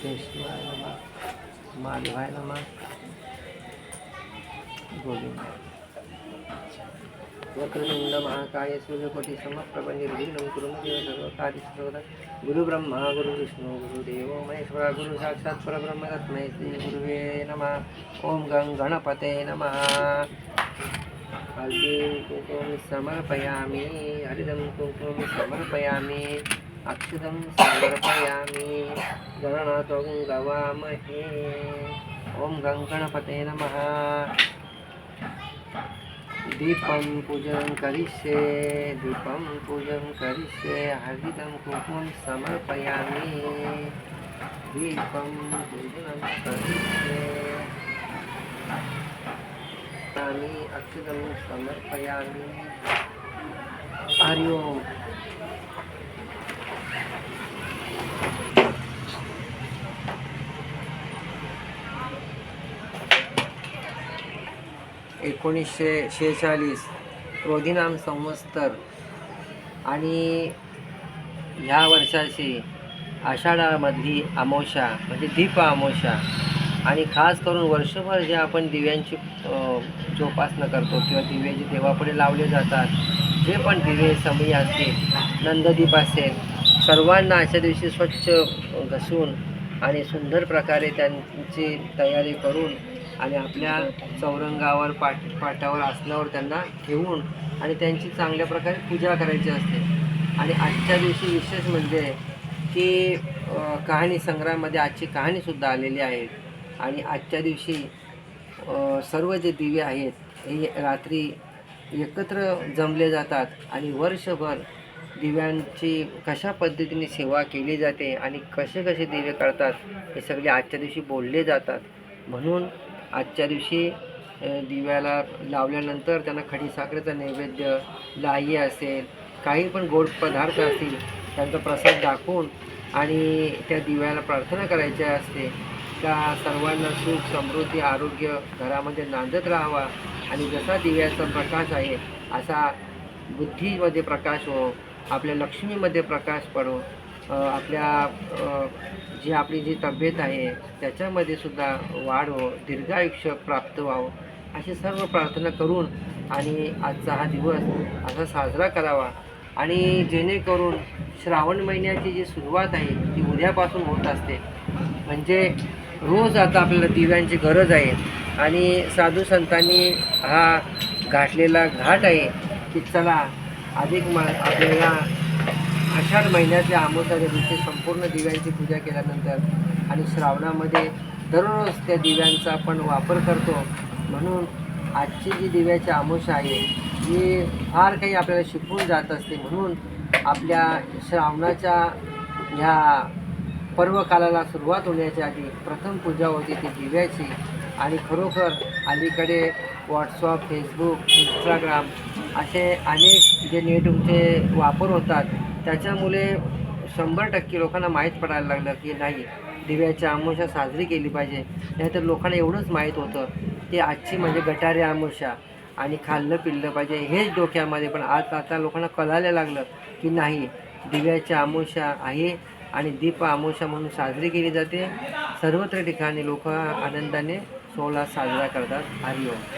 कृष्णाय नमः, माधवाय नमः, गोविंद। वक्रतुंड महाकाय सूर्यकोटि समप्रभ निर्विघ्नं कुरु मे देव सर्वकार्येषु सर्वदा। गुरु ब्रह्मा गुरु विष्णु गुरुदेवो महेश्वरा गुरु साक्षात् परब्रह्म तस्मै श्री गुरुवे नमः। ओम गं गणपते नमः। हल्दीं कुंकुम समर्पयामि, हरिदं कुंकुम समर्पयामि, अक्षतं समर्पयामि, गणनाथं गवामहे। ओम गं गणपते नमः। दीपं पूजन करिष्ये, दीपं पूजन करिष्ये, हरिदं कुंकुमं समर्पयामि, दीपं पूजनं करिष्ये, अक्षतं समर्पयामि। हरि ओम। 1946 क्रोधीनाम संवत्सर आणि ह्या वर्षाची आषाढामधली अमावस्या म्हणजे दीप अमावस्या आणि खास करून वर्षभर जे आपण दिव्यांची जोपासना करतो किंवा दिवे जे देवापुढे लावले जातात, जे पण दिवे समयी असतील, नंददीप असेल, सर्वांना अशा दिवशी स्वच्छ घसून आणि सुंदर प्रकारे त्यांची तयारी करून आणि आपल्या चौरंगावर पाटावर आसनावर त्यांना ठेवून आणि त्यांची चांगल्या प्रकारे पूजा करायची असते। आणि आजच्या दिवशी विशेष म्हणजे की कहाणी संग्रहामध्ये आजची कहाणीसुद्धा आलेली आहे आणि आजच्या दिवशी सर्व जे दिवे आहेत हे रात्री एकत्र जमले जातात आणि वर्षभर दिव्यांची कशा पद्धतीने सेवा केली जाते आणि कसे कसे दिवे काढतात हे सगळे आजच्या दिवशी बोलले जातात। म्हणून आजच्या दिवशी दिव्याला लावल्यानंतर त्यांना खडीसाखरेचा नैवेद्य, लाई असेल, काही पण गोड पदार्थ असतील त्यांचा प्रसाद दाखवून आणि त्या दिव्याला प्रार्थना करायची असते का सर्वांना सुख समृद्धी आरोग्य घरामध्ये नांदत राहावा आणि जसा दिव्याचा प्रकाश आहे असा बुद्धीमध्ये प्रकाश हो, आपल्या लक्ष्मीमध्ये प्रकाश पडो, आपल्या जी आपली जी तब्येत आहे त्याच्यामध्ये सुद्धा वाढ हो, दीर्घायुष्य प्राप्त व्हावं अशी सर्व प्रार्थना करून आणि आजचा हा दिवस असा साजरा करावा। आणि जेणेकरून श्रावण महिन्याची जी सुरुवात आहे ती उद्यापासून होत असते, म्हणजे रोज आता आपल्याला दिव्यांची गरज आहे आणि साधू संतांनी हा घाटलेला घाट आहे की चला आपल्याला आषाढ महिन्यातल्या अमावस्येच्या दिवशी संपूर्ण दिव्यांची पूजा केल्यानंतर आणि श्रावणामध्ये दररोज त्या दिव्यांचा आपण वापर करतो। म्हणून आजची जी दिव्याची अमावस्या आहे ही फार काही आपल्याला शिकवून जात असते। म्हणून आपल्या श्रावणाच्या ह्या पर्वकालाला सुरुवात होण्याच्या आधी प्रथम पूजा होती ती दिव्याची आणि खरोखर अलीकडे व्हॉट्सअप, फेसबुक, इंस्टाग्राम असे अनेक जे नेटचे वापर होतात त्याच्यामुळे 100% लोकांना माहीत पडायला लागलं की नाही दिव्याची अमावस्या साजरी केली पाहिजे। नाहीतर लोकांना एवढंच माहीत होतं की आजची म्हणजे गटारी अमावस्या आणि खाल्लं पिल्लं पाहिजे हेच डोक्यामध्ये, पण आता लोकांना कळायला लागलं की नाही दिव्याची अमावस्या आहे आणि दीप अमावस्या म्हणून साजरी केली जाते। सर्वत्र ठिकाणी लोक आनंदाने सोहळा साजरा करतात। हरि ओम।